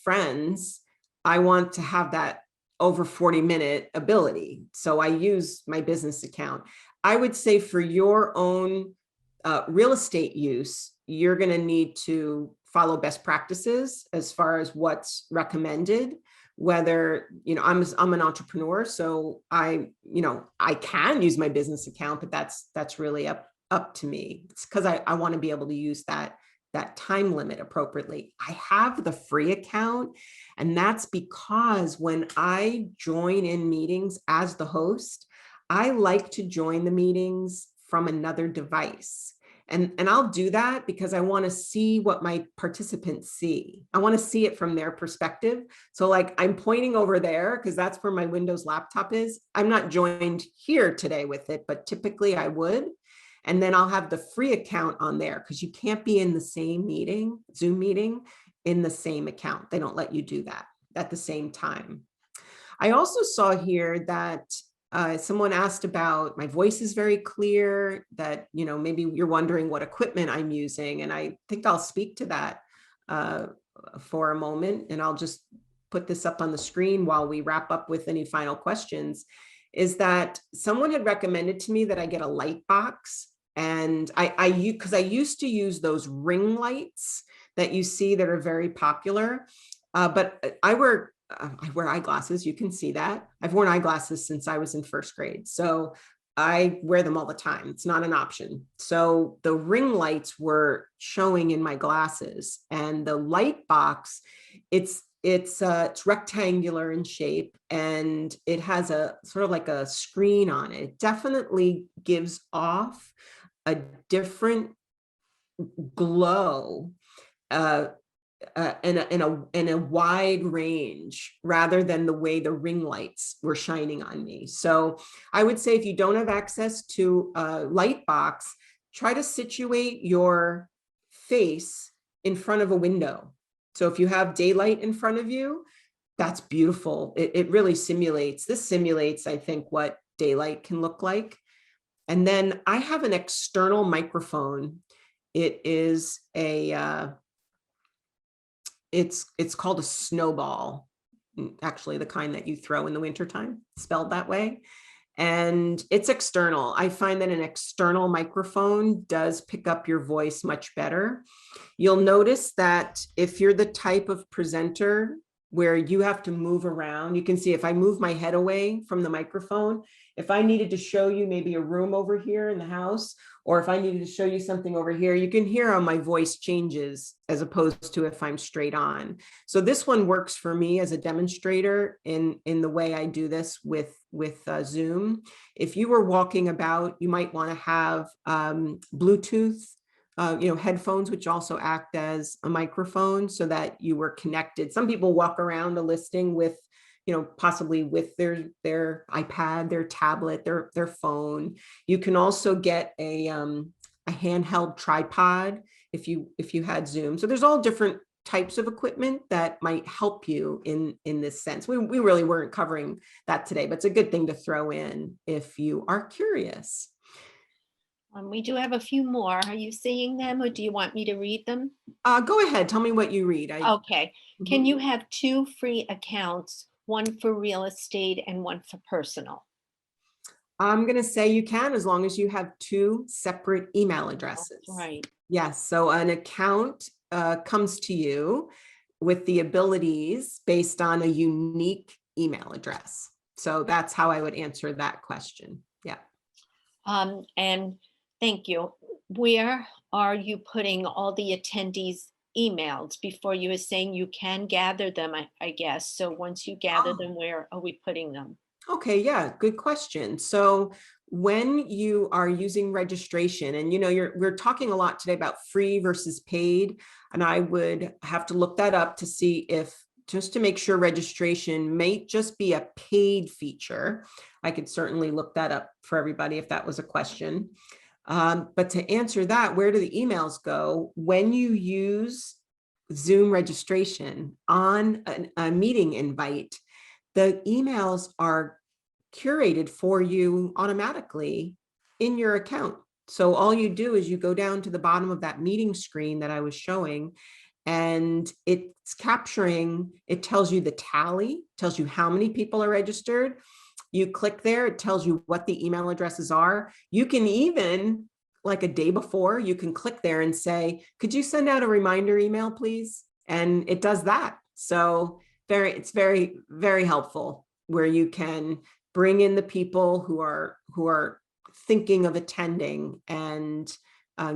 friends, I want to have that over 40-minute ability. So I use my business account. I would say for your own real estate use, you're going to need to follow best practices as far as what's recommended. Whether, you know, I'm an entrepreneur, so I can use my business account, but that's really up to me. It's because I want to be able to use that time limit appropriately. I have the free account, and that's because when I join in meetings as the host, I like to join the meetings from another device. And I'll do that because I want to see what my participants see. I want to see it from their perspective. So like I'm pointing over there because that's where my Windows laptop is. I'm not joined here today with it, but typically I would. And then I'll have the free account on there because you can't be in the same meeting, Zoom meeting, in the same account. They don't let you do that at the same time. I also saw here that someone asked about my voice is very clear, that, you know, maybe you're wondering what equipment I'm using. And I think I'll speak to that for a moment. And I'll just put this up on the screen while we wrap up with any final questions. Is that someone had recommended to me that I get a light box. And because I used to use those ring lights that you see that are very popular. But I wear eyeglasses. You can see that. I've worn eyeglasses since I was in first grade. So I wear them all the time. It's not an option. So the ring lights were showing in my glasses, and the light box, it's rectangular in shape, and it has a sort of like a screen on it. It definitely gives off a different glow in a wide range rather than the way the ring lights were shining on me. So I would say if you don't have access to a light box, try to situate your face in front of a window. So if you have daylight in front of you, that's beautiful. It really simulates, I think, what daylight can look like. And then I have an external microphone. It is it's called a snowball, actually the kind that you throw in the wintertime, spelled that way. And it's external. I find that an external microphone does pick up your voice much better. You'll notice that if you're the type of presenter where you have to move around, you can see if I move my head away from the microphone, if I needed to show you maybe a room over here in the house, or if I needed to show you something over here, you can hear how my voice changes as opposed to if I'm straight on. So this one works for me as a demonstrator in the way I do this with Zoom. If you were walking about, you might want to have Bluetooth headphones, which also act as a microphone so that you were connected. Some people walk around a listing with, possibly with their iPad, their tablet, their phone. You can also get a handheld tripod if you had Zoom. So there's all different types of equipment that might help you in this sense. We really weren't covering that today, but it's a good thing to throw in if you are curious. We do have a few more. Are you seeing them or do you want me to read them? Go ahead. Tell me what you read. Okay. Can Mhm. you have two free accounts, one for real estate and one for personal? I'm going to say you can as long as you have two separate email That's addresses. right. Yes. So an account comes to you with the abilities based on a unique email address. So that's how I would answer that question. Yeah. And thank you. Where are you putting all the attendees' emails? Before you were saying you can gather them, I guess. So once you gather Oh, them, where are we putting them? okay. Yeah. Good question. So when you are using registration, and we're talking a lot today about free versus paid, and I would have to look that up to see if, just to make sure registration may just be a paid feature. I could certainly look that up for everybody if that was a question. But to answer that, where do the emails go? When you use Zoom registration on a meeting invite, the emails are curated for you automatically in your account. So all you do is you go down to the bottom of that meeting screen that I was showing, and it's capturing, it tells you the tally, tells you how many people are registered. You click there, it tells you what the email addresses are. You can even, like a day before, you can click there and say, could you send out a reminder email, please? And it does that. So it's very, very helpful where you can bring in the people who are thinking of attending and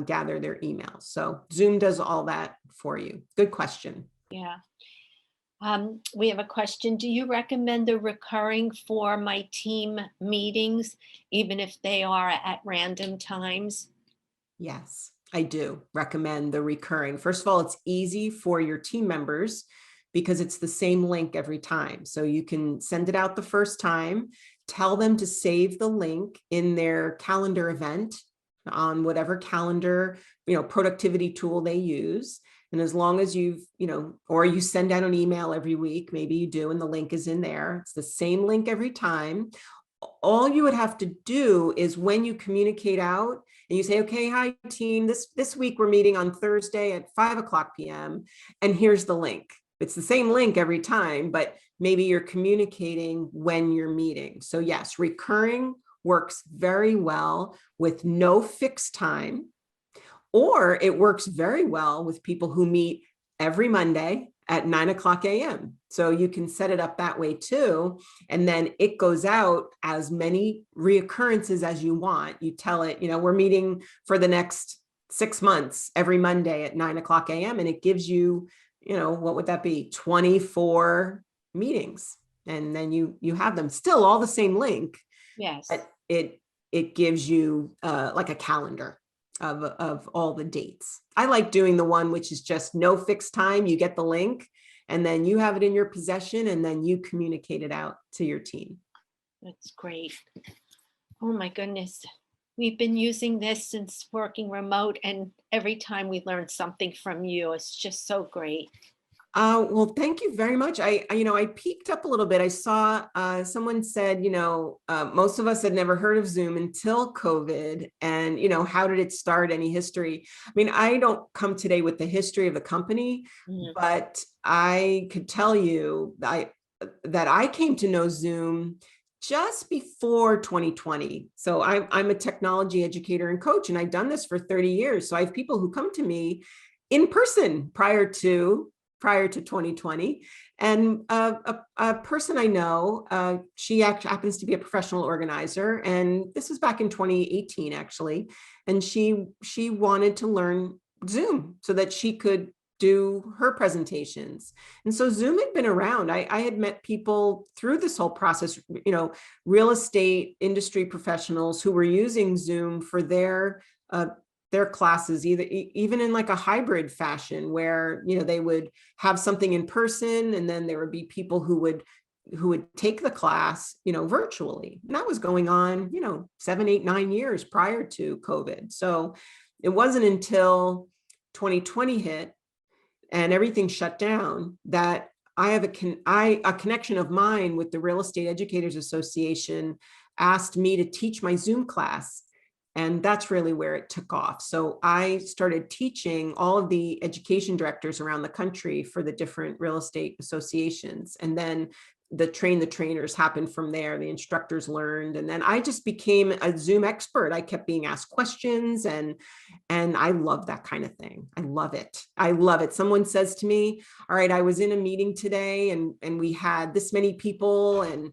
gather their emails. So Zoom does all that for you. Good question. Yeah. We have a question. Do you recommend the recurring for my team meetings, even if they are at random times? Yes, I do recommend the recurring. First of all, it's easy for your team members because it's the same link every time. So you can send it out the first time, tell them to save the link in their calendar event on whatever calendar, productivity tool they use. And as long as or you send out an email every week, maybe you do, and the link is in there. It's the same link every time. All you would have to do is when you communicate out and you say, okay, hi team, this week we're meeting on Thursday at 5:00 p.m. and here's the link. It's the same link every time, but maybe you're communicating when you're meeting. So yes, recurring works very well with no fixed time, or it works very well with people who meet every Monday at 9:00 a.m. So you can set it up that way too. And then it goes out as many reoccurrences as you want. You tell it, we're meeting for the next 6 months every Monday at 9:00 a.m. And it gives you, what would that be? 24 meetings. And then you have them still all the same link, Yes. but it gives you like a calendar of all the dates. I like doing the one which is just no fixed time. You get the link and then you have it in your possession and then you communicate it out to your team. That's great. Oh my goodness. We've been using this since working remote, and every time we learn something from you. It's just so great. Well, thank you very much. I peeked up a little bit. I saw someone said, most of us had never heard of Zoom until COVID. And, how did it start? Any history? I mean, I don't come today with the history of the company, Mhm. but I could tell you that I came to know Zoom just before 2020. So I'm a technology educator and coach, and I've done this for 30 years. So I have people who come to me in person prior to 2020. And a person I know, she actually happens to be a professional organizer. And this was back in 2018, actually. And she wanted to learn Zoom so that she could do her presentations. And so Zoom had been around. I had met people through this whole process, real estate industry professionals who were using Zoom for their classes, even in like a hybrid fashion where, they would have something in person and then there would be people who would take the class, virtually. And that was going on, 7, 8, 9 years prior to COVID. So it wasn't until 2020 hit and everything shut down that I have a connection of mine with the Real Estate Educators Association asked me to teach my Zoom class. And that's really where it took off. So I started teaching all of the education directors around the country for the different real estate associations. And then the trainers happened from there. The instructors learned. And then I just became a Zoom expert. I kept being asked questions, and I love that kind of thing. I love it. I love it. Someone says to me, all right, I was in a meeting today and we had this many people and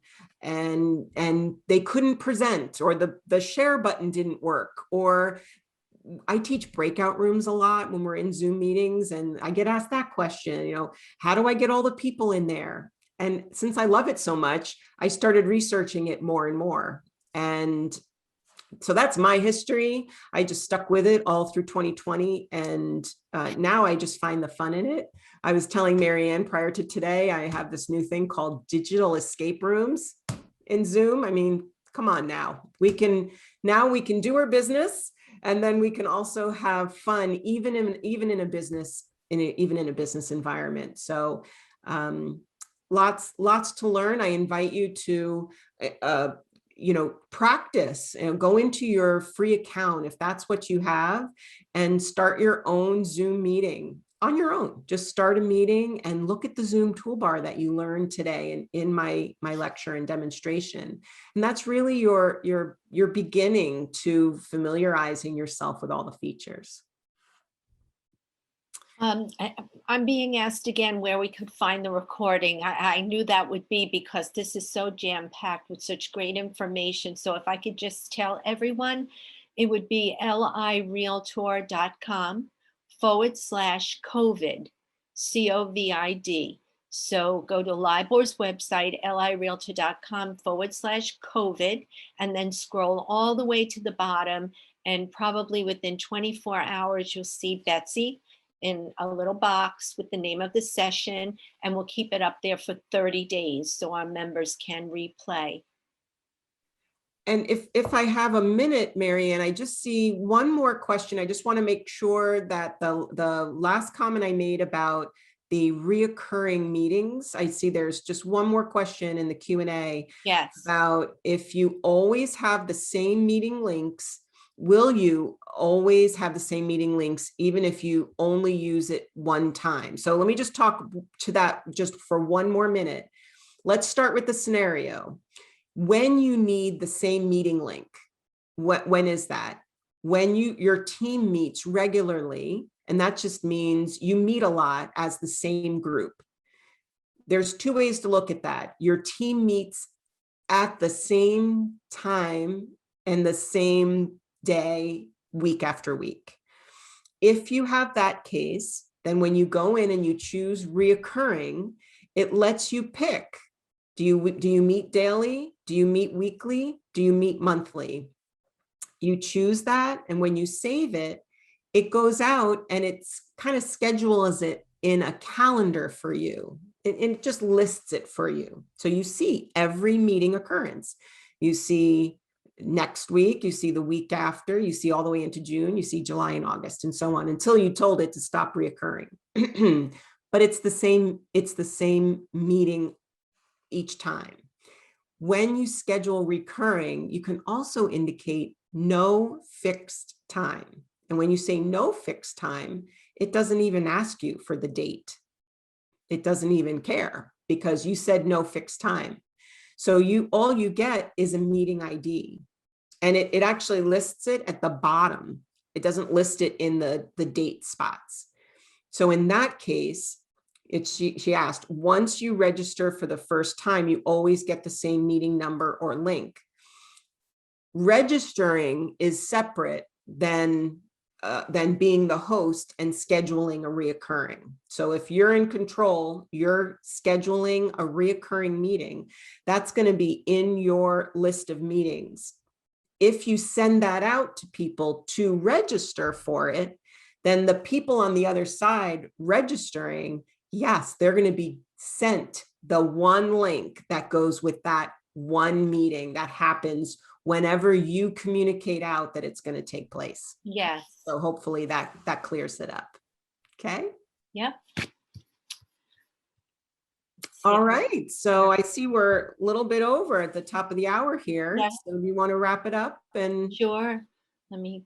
they couldn't present, or the share button didn't work. Or I teach breakout rooms a lot when we're in Zoom meetings, and I get asked that question, how do I get all the people in there? And since I love it so much, I started researching it more and more. And so that's my history. I just stuck with it all through 2020. And now I just find the fun in it. I was telling Marianne prior to today, I have this new thing called digital escape rooms in Zoom. I mean, come on now. We can do our business, and then we can also have fun, even in a business, even in a business environment. So lots to learn. I invite you to practice and go into your free account, if that's what you have, and start your own Zoom meeting on your own. Just start a meeting and look at the Zoom toolbar that you learned today in my lecture and demonstration. And that's really your beginning to familiarizing yourself with all the features. I'm being asked again where we could find the recording. I knew that would be because this is so jam-packed with such great information. So if I could just tell everyone, it would be lirealtor.com/COVID, COVID. So go to LIBOR's website, lirealtor.com/COVID, and then scroll all the way to the bottom. And probably within 24 hours, you'll see Betsy in a little box with the name of the session, and we'll keep it up there for 30 days so our members can replay. And if I have a minute, Marianne, I just see one more question. I just want to make sure that the last comment I made about the reoccurring meetings, I see there's just one more question in the Q&A. Yes. About if you always have the same meeting links, will you always have the same meeting links, even if you only use it one time? So let me just talk to that just for one more minute. Let's start with the scenario. When you need the same meeting link, when is that? When your team meets regularly, and that just means you meet a lot as the same group. There's two ways to look at that. Your team meets at the same time and the same day, week after week. If you have that case, then when you go in and you choose reoccurring, it lets you pick. Do you meet daily? Do you meet weekly? Do you meet monthly? You choose that, and when you save it, it goes out and it's kind of schedules it in a calendar for you. It just lists it for you. So you see every meeting occurrence. You see next week, you see the week after, you see all the way into June, you see July and August, and so on, until you told it to stop reoccurring. But it's the same meeting each time. When you schedule recurring, you can also indicate no fixed time. And when you say no fixed time, it doesn't even ask you for the date. It doesn't even care because you said no fixed time. So all you get is a meeting ID. And it actually lists it at the bottom. It doesn't list it in the date spots. So in that case, she asked, once you register for the first time, you always get the same meeting number or link. Registering is separate than being the host and scheduling a reoccurring. So if you're in control, you're scheduling a reoccurring meeting, that's going to be in your list of meetings. If you send that out to people to register for it, then the people on the other side registering, yes, they're going to be sent the one link that goes with that one meeting that happens whenever you communicate out that it's going to take place. Yes. So hopefully that clears it up. Okay. Yep. All right. So I see we're a little bit over at the top of the hour here. Yeah. So do you want to wrap it up? And Sure. let me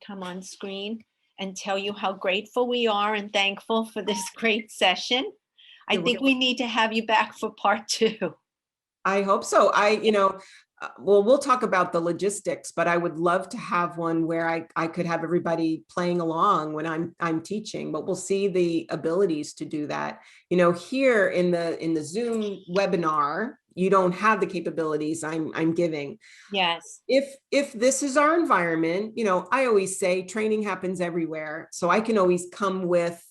come on screen and tell you how grateful we are and thankful for this great session. I Yeah, we're think we need to have you back for part 2. I hope so. Well, we'll talk about the logistics, but I would love to have one where I could have everybody playing along when I'm teaching, but we'll see the abilities to do that. Here in the Zoom webinar, you don't have the capabilities I'm giving. Yes. If this is our environment, I always say training happens everywhere. So I can always come with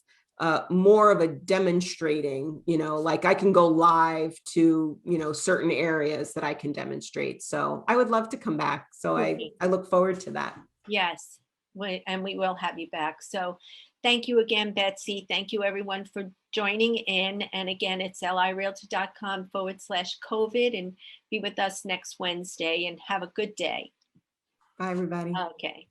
more of a demonstrating, like I can go live to, certain areas that I can demonstrate. So I would love to come back. So Great. I look forward to that. Yes. And we will have you back. So thank you again, Betsy. Thank you everyone for joining in. And again, it's lirealtor.com/COVID, and be with us next Wednesday, and have a good day. Bye, everybody. Okay.